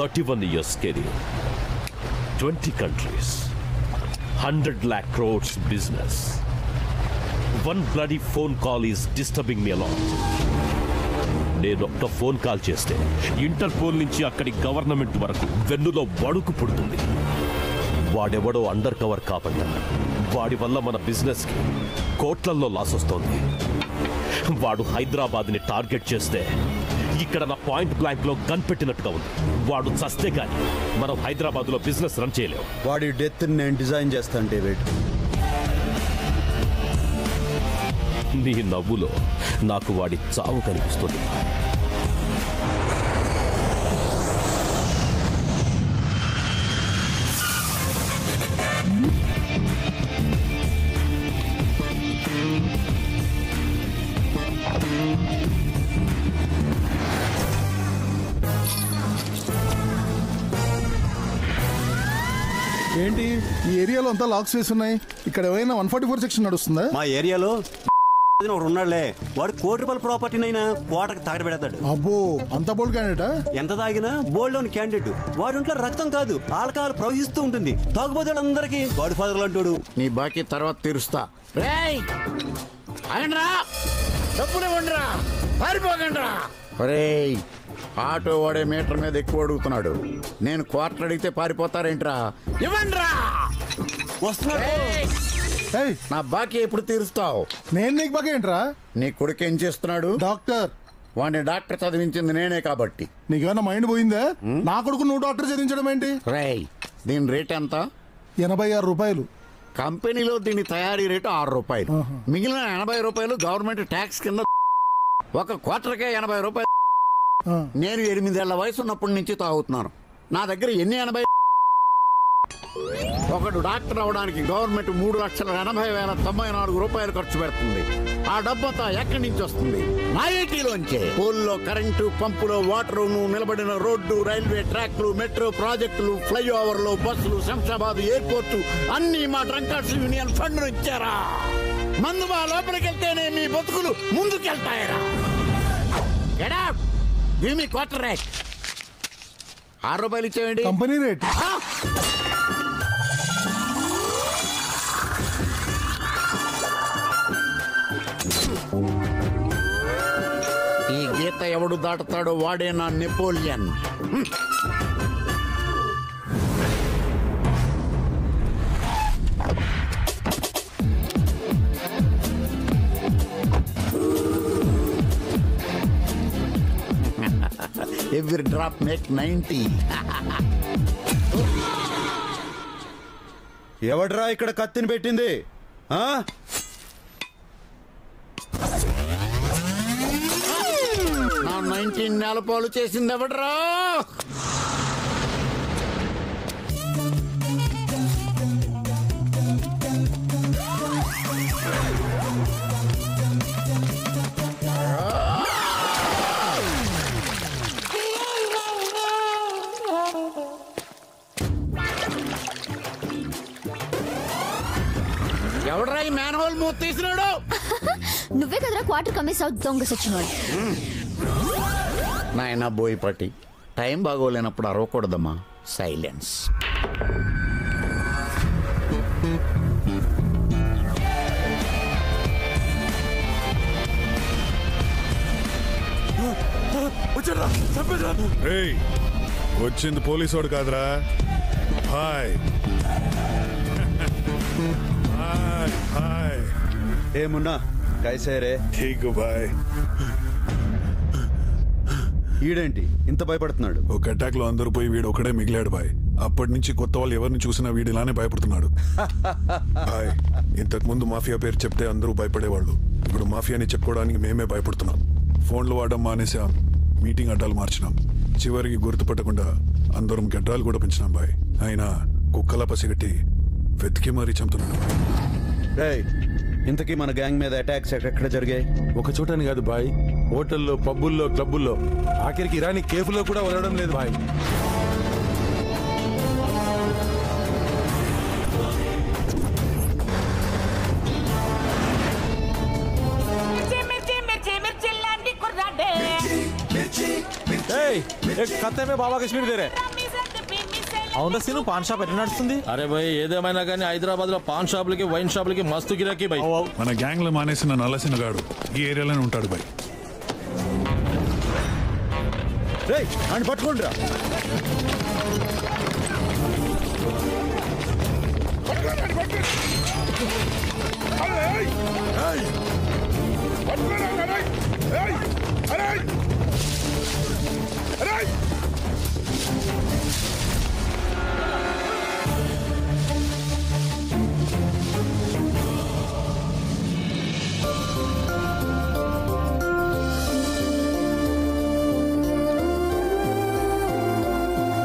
31 years career, 20 countries, 100 lakh crores business. One bloody phone call is disturbing me a lot. నేను ఒక్క phone call చేస్తే interpole నుంచి అక్కడి government వరకు వెన్నులో వణుకు పుడుతుంది. వాడెవడో అండర్ కవర్ కాబట్టి వాడి వల్ల మన బిజినెస్కి కోట్లల్లో లాస్ వస్తుంది. వాడు హైదరాబాద్ని టార్గెట్ చేస్తే ఇక్కడ నా పాయింట్ బ్లాంక్ లో గన్ పెట్టినట్టుగా ఉంది. వాడు చస్తే గాని మనం హైదరాబాద్లో బిజినెస్ రన్ చేయలేము. వాడి డెత్ నేను డిజైన్ చేస్తాను డేవిడ్. నీ నవ్వులో నాకు వాడి చావు కనిపిస్తుంది. ఏంటి ఈ ఏరియాలో అంతా లాక్స్ వేసి ఉన్నాయి. ఇక్కడ ఏమైనా 144 సెక్షన్ నడుస్తుందా? మా ఏరియాలో ఉన్నాడులే, వాడు ₹1 ప్రాపర్టీనైనా కోటకు తాగబెడతాడు. అబ్బో, అంత బోల్డ్ క్యాండిడేటా? ఎంత తాగినా బోల్డ్ లోని క్యాండిడేట్. వాడి ఇంట్లో రక్తం కాదు, ఆల్కహాల్ ప్రవహిస్తూ ఉంటుంది. తాగుబోతే అందరికి వాడు ఫాదర్ అంటాడు. నీ బాకీ తర్వాత తీరుస్తా. ఆటో వాడే మీటర్ మీద ఎక్కువ అడుగుతున్నాడు. నేను క్వార్టర్ అడిగితే పారిపోతారేంట్రా? ఇవ్వండిరా. నా బాకీ ఎప్పుడు తీరుస్తావు? నేను నీకు బాకీ ఏంట్రా? నీ కొడుకు ఏం చేస్తున్నాడు? డాక్టర్. వాడిని డాక్టర్ చదివించింది నేనే కాబట్టి. నీకేమైనా మైండ్ పోయిందా? నా కొడుకు నువ్వు డాక్టర్ చదివించడం ఏంటి? దీని రేట్ ఎంత? ₹86. కంపెనీలో దీని తయారీ రేటు ₹6. మిగిలిన ₹80 గవర్నమెంట్ ట్యాక్స్ కింద. ఒక క్వార్టర్కే ₹80. నేను 8 ఏళ్ల వయసు ఉన్నప్పటి నుంచి తాగుతున్నాను. నా దగ్గర ఎన్ని 80? ఒకడు డాక్టర్ అవడానికి గవర్నమెంట్ ₹3,80,094 ఖర్చు పెడుతుంది. ఆ డబ్బంతా ఎక్కడి నుంచి వస్తుంది? నా ఐటీలోంచే. పోల్లో కరెంటు, పంపులో వాటరు, నిలబడిన రోడ్డు, రైల్వే ట్రాక్లు, మెట్రో ప్రాజెక్టులు, ఫ్లైఓవర్లు, బస్సులు, శంషాబాద్ ఎయిర్పోర్టు అన్ని మా డ్రంకర్స్ యూనియన్ ఫండ్ నుంచారా. మందు మా లోపలికి వెళ్తేనే మీ బతుకులు ముందుకెళ్తాయరా. మీ క్వార్టర్ రేట్ ₹6 ఇచ్చేయండి. Company rate. ఈ గీత ఎవడు దాటుతాడో వాడే నా నెపోలియన్. Every drop make 90. ఎవడ్రా ఇక్కడ కత్తిని పెట్టింది? నా 19 నేలపాలు చేసింది ఎవడ్రా? ఎవడ్రా ఈ మ్యాన్ హోల్ మూత తీసినాడు? నువ్వే కదరా క్వార్టర్ కమ్మేసావు దొంగ సచ్చినోడు. నాయనా బోయపాటి, టైం బాగోలేనప్పుడు అరవకూడదమ్మా. సైలెన్స్. వచ్చింది పోలీసు వాడు కాదురా. Hi hi hi. ఏమున్నా కైసే రే? ఠీక్ బాయ్. ఈడేంటి ఇంత భయపడుతున్నాడు? ఒక అటాక్ లో అందరూ పోయి వీడు ఒకడే మిగిలాడు బాయ్. అప్పటి నుంచి కొత్త వాళ్ళు ఎవరిని చూసినా వీడు ఇలానే భయపడుతున్నాడు. బాయ్, ఇంతకు ముందు మాఫియా పేరు చెప్తే అందరూ భయపడేవాళ్ళు. ఇప్పుడు మాఫియాని చెప్పుకోవడానికి మేమే భయపడుతున్నాం. ఫోన్లు వాడడం మానేసాం, మీటింగ్ అడ్డాలు మార్చినాం. చివరికి గుర్తుపట్టకుండా అందరం గడ్డాలు కూడా పెంచినాం బాయ్. అయినా కుక్కలా పసిగట్టి వెతికి మరీ చంపుతున్నాడు. ఇంతకీ మన గ్యాంగ్ మీద అటాక్స్ ఎక్కడ జరిగాయి? ఒక చోటని కాదు బాయ్, హోటల్లో, పబ్బుల్లో, క్లబ్బుల్లో, ఆఖరికి ఇరానీ కేఫ్లో కూడా వదలడం లేదు బాయ్. खत्ते में बाबा कश्मीर दे रहे అవునా సీను పాన్ షాప్ ఎట్లా నడుస్తుంది? అరే భయ్ ఏదేమైనా కానీ హైదరాబాద్ లో పాన్ షాపులకి వైన్ షాపులకి మస్తు గిరాకీ భయ్. మన గ్యాంగ్ లో మానేసిన నల్లసిన గాడు ఈ ఏరియాలోనే ఉంటాడు భయ్. అని పట్టుకోండి రా.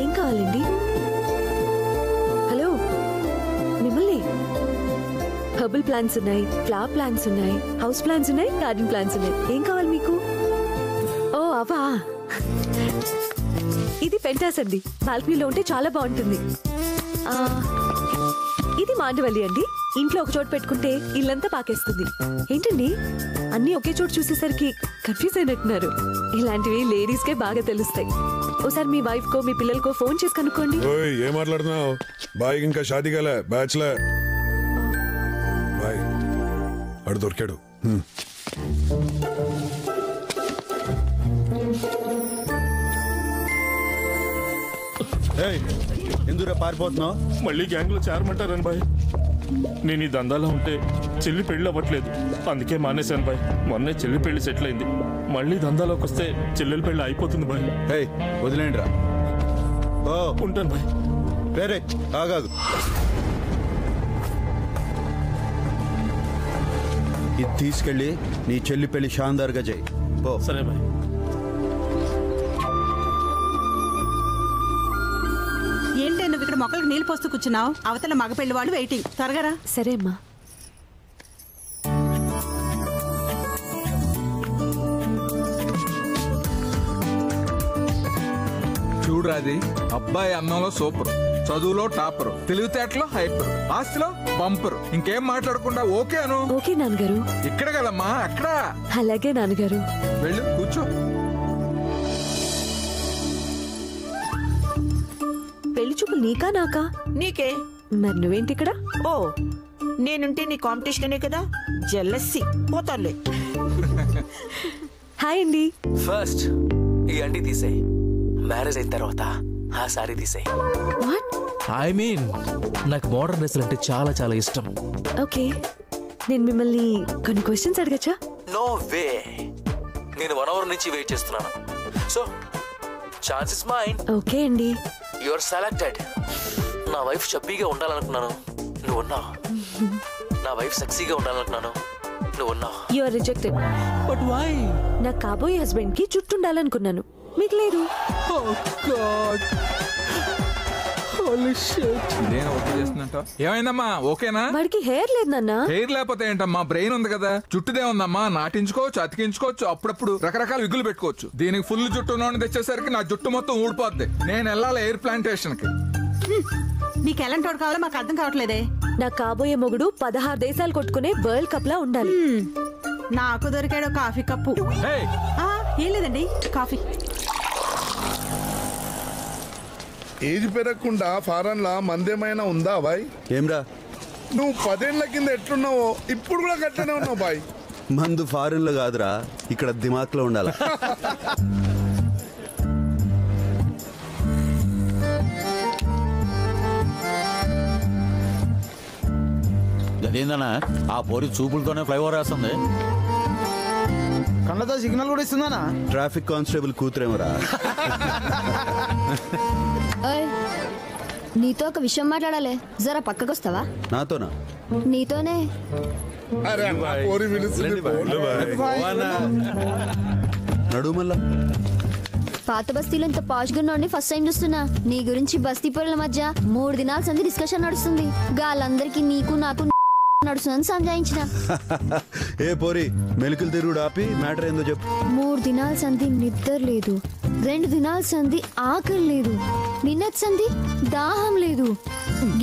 ఏం కావాలండి? హలో, మిమ్మల్ని. హెర్బల్ ప్లాంట్స్ ఉన్నాయి, ఫ్లవర్ ప్లాంట్స్ ఉన్నాయి, హౌస్ ప్లాంట్స్ ఉన్నాయి, గార్డెన్ ప్లాంట్స్ ఉన్నాయి. ఏం కావాలి మీకు? ఓ అవా, ఇది పెంటాస్ అండి. బాల్కనీలో ఉంటే చాలా బాగుంటుంది. ఇది మాండవల్లి అండి. ఇంట్లో ఒక చోటు పెట్టుకుంటే ఇల్లంతా పాకేస్తుంది. ఏంటండి అన్ని ఒకే చోటు చూసేసరికి కన్ఫ్యూజ్ అయినట్టున్నారు. ఇలాంటివి లేడీస్ కే బాగా తెలుస్తాయి. ఓసారి మీ వైఫ్ కో మీ పిల్లలకో ఫోన్ చేసి కనుక్కోండి. ఏం మాట్లాడుతున్నావు బాయ్? ఇంకా షాదీ కాలే, బ్యాచ్లర్ బాయ్. అడు దొరికాడు. ఎందుకు పారిపోతున్నావు? మళ్ళీ గ్యాంగ్ లో చేరమంటారని బాయ్. నేను ఈ దందాలో ఉంటే చెల్లి పెళ్లి అవ్వట్లేదు, అందుకే మానేశాను బాయ్. మొన్నే చెల్లి పెళ్లి సెటిల్ అయింది. మళ్ళీ దందాలోకి వస్తే చెల్లెల పెళ్లి అయిపోతుంది బాయ్. వదిలేండి రా. ఉంటాను బాయ్. వేరే ఆగాదు. ఇది తీసుకెళ్ళి నీ చెల్లి పెళ్లి షాందార్గా చేయి. సరే బాయ్. ఏంటి నువ్వు ఇక్కడ మొక్కలకు నీళ్ళు పోస్తూ కూర్చున్నావు? అవతల మగ పెళ్లి వాళ్ళు వెయిటింగ్. త్వరగా రా. సరే అమ్మా. చూడరాది, అబ్బాయి అన్నంలో సూపర్, చదువులో టాపర్, తెలివితేటలో హైపర్, ఆస్తిలో బంపర్. ఇంకేం మాట్లాడకుండా ఓకే అను. ఓకే నాన్నగారు. ఇక్కడ కదమ్మా, అక్కడ. అలాగే నాన్నగారు. వెళ్ళు కూర్చో. పెళ్లి చూపులు నీకా నాకా? నీకే. మరి నువ్వేంటి ఇక్కడ? ఓ, నేనుంటే నీ కాంపిటీషనే కదా. జెల్లస్సీ పోతాలే. హాయ్ అండి. ఫస్ట్ ఈ అండి తీసేయి, మ్యారేజ్ అయిన తర్వాత ఆ సారీ తీసేయి. ఐ మీన్ నాకు మోడర్న్ డ్రెస్సులు అంటే చాలా చాలా ఇష్టం. ఓకే, నేను మిమ్మల్ని కొన్ని క్వశ్చన్స్ అడగచ్చా? నో వే, నేను 1 hour నుంచి వెయిట్ చేస్తున్నాను. So chance is mine. Okay అండి. You are selected. నా వైఫ్ చబ్బీగా ఉండాలనుకున్నాను, నువ్వు ఉన్నావు. నా వైఫ్ సెక్సీగా ఉండాలనుకున్నాను, నువ్వు ఉన్నావు. You are rejected. But why? నా కాబోయే హస్బెండ్ కి జుట్టు ఉండాలనుకున్నాను, మీకు లేదు. ఇదేనా ఓకే చేస్తున్నట్టు? ఏమైందమ్మా, ఓకేనా? వాడికి హెయిర్ లేదు నాన్న. హెయిర్ లేకపోతే ఏంటమ్మా, బ్రెయిన్ ఉంది కదా. జుట్టుదే ఉందమ్మా, నాటించుకోవచ్చు, అతికించుకోవచ్చు, అప్పుడప్పుడు రకరకాల విగ్గులు పెట్టుకోవచ్చు. దీనికి ఫుల్ జుట్టు నోని తెచ్చేసరికి నా జుట్టు మొత్తం ఊడిపోద్ది. నేను వెళ్ళాలి ఎయిర్ ప్లాంటేషన్ కి. నీకు ఎలాంటి వాడు కావాలో మాకు అర్థం కావట్లేదే. నా కాబోయే మొగుడు 16 దేశాలు కొట్టుకునే వరల్డ్ కప్ లా ఉండాలి. నాకు దొరికాడు కాఫీ కప్పు. ఏం లేదండి, కాఫీ. ఏజ్ పెరగకుండా ఫారెన్ లా మందేమైనా ఉందా బాయ్? ఏమ్రా, నువ్వు 10 ఏళ్ల కింద ఎట్లున్నావో ఇప్పుడు కూడా గట్లనే ఉన్నావు బాయ్. మందు ఫారెన్ లో కాదురా, ఇక్కడ దిమాక్ లో ఉండాలి. అదేందన్నా ఆ పోరి చూపులతోనే ఫ్లైఓవర్ వేస్తుంది. కళ్ళతో సిగ్నల్ కూడా ఇస్తుందనా? Traffic constable కూతురేమరా. నీతో ఒక విషయం మాట్లాడాలి, జరా పక్కకొస్తావా? నాతోనా? నీతోనే. నడు మళ్ళా. పాత బస్తీలో ఇంత పాష్ గున్నోడిని ఫస్ట్ టైం చూస్తున్నా. నీ గురించి బస్తీ పొరల మధ్య 3 దినాల సంది డిస్కషన్ నడుస్తుంది. గాలందరికీ నీకు నాకు నడుస్తుందని సంజాయించిన. ఏ పోరి, మెలికలు తిరుగుడు ఆపి మ్యాటర్ ఏందో చెప్పు. 3 దినాల సంది నిద్ర లేదు, 2 దినాల సంది ఆకలి లేదు, నిన్నటి సంది దాహం లేదు.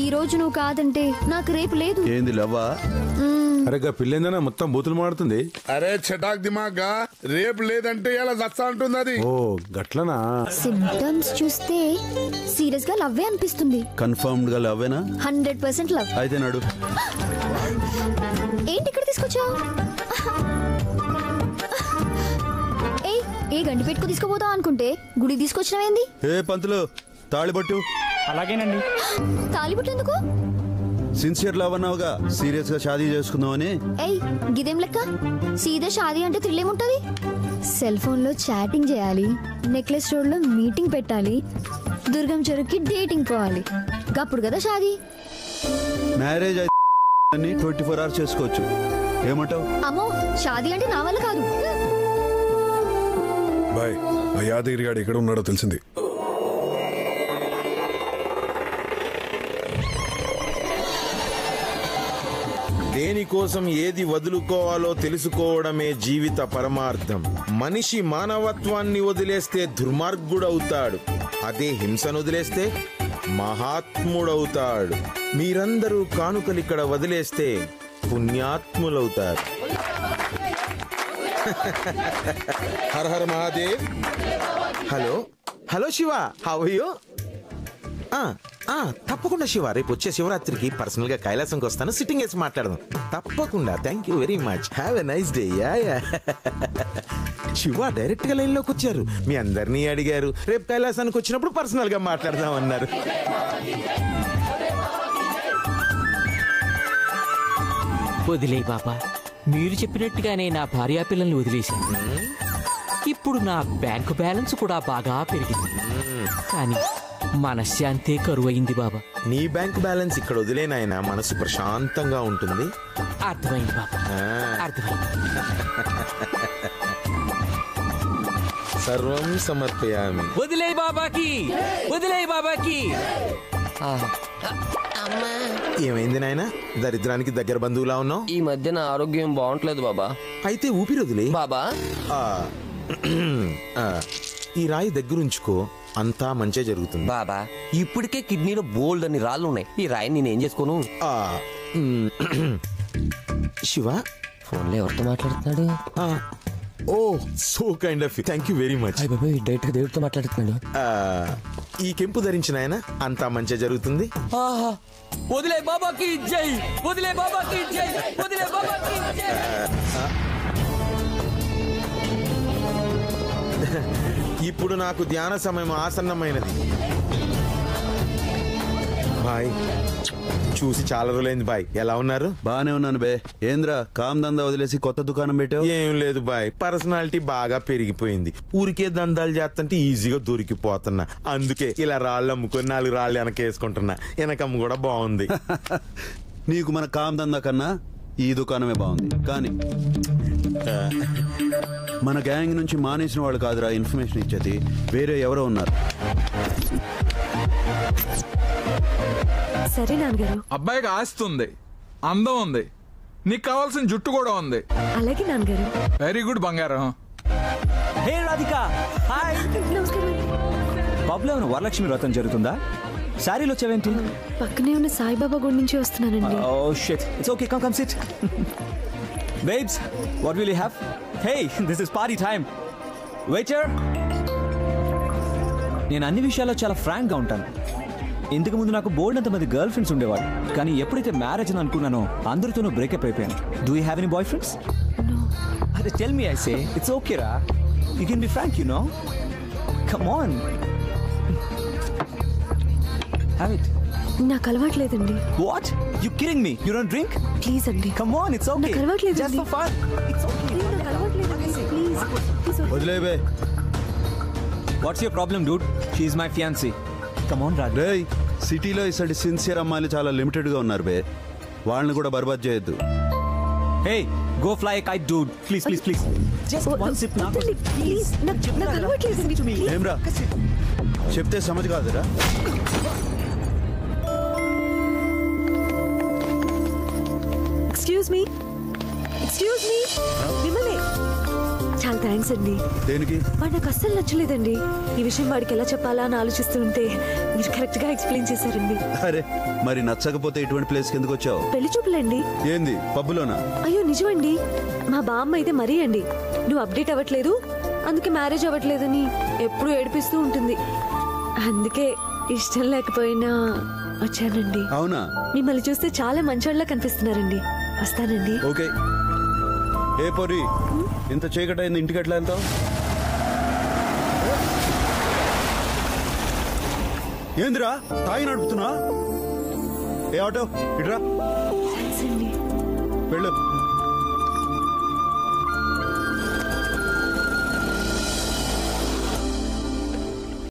ఈ రోజు నువ్వు కాదంటే నాకు రేపు లేదు. ఏంది లవ్వా? అరే పిల్లేందనా మొత్తం బూతులు మాడుతుంది. అరే చటాక్ దిమాగ్గా రేపు లేదంటే ఇలా దస్తా అంటుంది అది. ఓ గట్లనా? సిమ్టమ్స్ చూస్తే సీరియస్ గా లవ్వే అనిపిస్తుంది. కన్ఫర్మ్డ్ గా లవ్వేనా? 100% లవ్. అయితే నాడు. ఏంటి ఇక్కడ తీసుకొచ్చావు? ఏ గండి పెట్టుకు తీసుకుపోతావు అనుకుంటే గుడి తీసుకొచ్చినవేంది? ఏ పంతులు తాళిబట్టు. అలాగేనండి. తాళిబట్టు ఎందుకు? సిన్సియర్ లవ్ అన్నావుగా, సీరియస్ గా షాదీ చేసుకుందామని. ఏయ్ గిదేం లెక్క? సీదా షాదీ అంటే థ్రిల్ ఏముంటది? సెల్ ఫోన్ లో చాటింగ్ చేయాలి, నెక్లెస్ రోడ్ లో మీటింగ్ పెట్టాలి, దుర్గం చెరువుకి డేటింగ్ పోవాలి, గప్పుడు కదా షాదీ. మ్యారేజ్ అయితే 24 hours చేసుకోవచ్చు. ఏమంటావు? అమ్మో షాదీ అంటే నా వల్ల కాదు. బాయ్, ఆ యాదగిరి గాడు ఎక్కడ ఉన్నాడో తెలిసింది. దేనికోసం ఏది వదులుకోవాలో తెలుసుకోవడమే జీవిత పరమార్థం. మనిషి మానవత్వాన్ని వదిలేస్తే దుర్మార్గుడవుతాడు, అదే హింసను వదిలేస్తే మహాత్ముడవుతాడు. మీరందరూ కానుకలిక్కడ వదిలేస్తే పుణ్యాత్ములవుతారు. Har Har Mahadev. Hello hello Shiva, how are you? తప్పకుండా శివ, రేపు వచ్చే శివరాత్రికి పర్సనల్ గా కైలాసంకి వస్తాను, సిట్టింగ్ వేసి మాట్లాడదాం. తప్పకుండా. Thank you very much. Have a nice day. Shiva direct గా లైన్ లోకి వచ్చారు. మీ అందరినీ అడిగారు, రేపు కైలాసానికి వచ్చినప్పుడు పర్సనల్ గా మాట్లాడదాం అన్నారు. వదిలే బాబా, మీరు చెప్పినట్టుగానే నా భార్యా పిల్లల్ని వదిలేశాను. ఇప్పుడు నా బ్యాంకు బ్యాలెన్స్ కూడా బాగా పెరిగింది, కానీ మనశ్శాంతే కరువైంది బాబా. నీ బ్యాంక్ బ్యాలెన్స్ ఇక్కడ వదిలేనాయన, మనసు ప్రశాంతంగా ఉంటుంది. అర్థమైంది బాబా, అర్థమైంది. సర్వం సమర్పయామి. వదిలే బాబాకి, వదిలే బాబాకి. ఏమైంది నాయన, దరిద్రానికి దగ్గర బంధువులా ఉన్నావు? ఈ మధ్య నా ఆరోగ్యం బాగుంటలేదు బాబా. అయితే ఊపిరి వదిలే బాబా. ఈ రాయి దగ్గరుంచుకో, అంతా మంచి జరుగుతుంది బాబా. ఇప్పటికే కిడ్నీలో బోల్డ్ అని రాళ్ళు ఉన్నాయి, ఈ రాయి నేనేం చేసుకోను? శివ ఫోన్లో ఎవరితో మాట్లాడుతున్నాడు? Oh so kind of, thank you very much. డైరెక్ట్ దేవుడితో మాట్లాడుతున్నాడు. ఈ కెంపు ధరించిన ఆయన అంతా మంచిగా జరుగుతుంది. వదిలే బాబాకి జై, వదిలే బాబాకి జై, వదిలే బాబాకి జై. ఇప్పుడు నాకు ధ్యాన సమయం ఆసన్నమైనది. బాయ్, చూసి చాలా రోజులైంది బాయ్. ఎలా ఉన్నారు? బానే ఉన్నాను బే. ఏంద్రా కామ్ దందా వదిలేసి కొత్త దుకాణం పెట్టావు? ఏం లేదు బాయ్, పర్సనాలిటీ బాగా పెరిగిపోయింది. ఊరికే దందాలు చేస్తుంటే ఈజీగా దొరికిపోతున్నా, అందుకే ఇలా రాళ్ళు అమ్ముకొని 4 రాళ్ళు వెనకేసుకుంటున్నా. వెనకమ్మ కూడా బాగుంది. నీకు మన కామ్ దందా కన్నా ఈ దుకాణమే బాగుంది. కానీ మన గ్యాంగ్ నుంచి మానేసిన వాళ్ళు కాదురా ఇన్ఫర్మేషన్ ఇచ్చేది, వేరే ఎవరో ఉన్నారు. సరే నాన్నగారు. అబ్బాయికి ఆస్తి ఉంది, అందం ఉంది, నీకు కావాల్సిన జుట్టు కూడా ఉంది. అలాగే నాన్నగారు. వెరీ గుడ్ బంగారం. హే రాధిక, హాయ్. పబ్లో ఏమైనా వరలక్ష్మి వ్రతం జరుగుతుందా? శారీలో వచ్చావేంటి? పక్కనే ఉన్న సాయిబాబా గుడి నుంచి వస్తున్నానండి. Oh shit, it's okay, come sit. Babes, what will you have? Hey, this is party time. Waiter. నేను అన్ని విషయాల్లో చాలా ఫ్రాంక్ గా ఉంటాను. ఇంతకు ముందు నాకు బోల్డ్ అంత మంది గర్ల్ ఫ్రెండ్స్ ఉండేవాడు, కానీ ఎప్పుడైతే మ్యారేజ్ అని అనుకున్నానో అందరితోనూ బ్రేకప్ అయిపోయాను. Do you have any boyfriends? అదే tell me, I say it's okay రా, you can be frank, you know. Come on, have it. నాకు అలవాట్లేదండి. What? You kidding me? You don't drink? Please అండి. Come on, it's okay. నాకు అలవాట్లేదండి. Just for fun. It's okay. నాకు అలవాట్లేదండి. Please వదిలే బే. What's your problem dude? She is my fiancee. Come on Raj. రేయ్, సిటీలో ఇసటి సిన్సియర్ అమ్మాయిలు చాలా లిమిటెడ్ గా ఉన్నారు బే, వాళ్ళని కూడా బర్బాద్ చేయొద్దు. Hey, go fly a kite dude. Please please please. Just one sip నాకు. ప్లీజ్, నాకు అలవాట్లేదండి. ఏమ్రా చెప్తే సమజ్ కాదురా. Excuse me, excuse me. మిమ్మల్ని చాలా చాలా థ్యాంక్స్ అండి. దేనికి? వాడు నాకు అస్సలు నచ్చలేదండి. ఈ విషయం వాడికి ఎలా చెప్పాలా అని ఆలోచిస్తుంటే మీరు కరెక్ట్ గా ఎక్స్ప్లెయిన్ చేశారండి. అరే మరి నచ్చకపోతే ఇటువంటి ప్లేస్ కి ఎందుకు వచ్చావు? పెళ్లి చూపులండి. ఏంది పబ్బులోనా? అయ్యో నిజమండి. మా బామ్మ అయితే మరీ అండి, నువ్వు అప్డేట్ అవ్వట్లేదు అందుకే మ్యారేజ్ అవ్వట్లేదని ఎప్పుడు ఏడిపిస్తూ ఉంటుంది. అందుకే ఇష్టం లేకపోయినా వచ్చానండి. అవునా? మిమ్మల్ని చూస్తే చాలా మంచోళ్ళ కనిపిస్తున్నారండి. వస్తానండి. ఓకే. ఏ పొరి ఇంత చీకటి అయింది, ఇంటికి ఎట్లా వెళ్తావు? ఏందిరా తాగి నడుపుతున్నా? ఏ ఆటో ఇట్రా వెళ్ళు.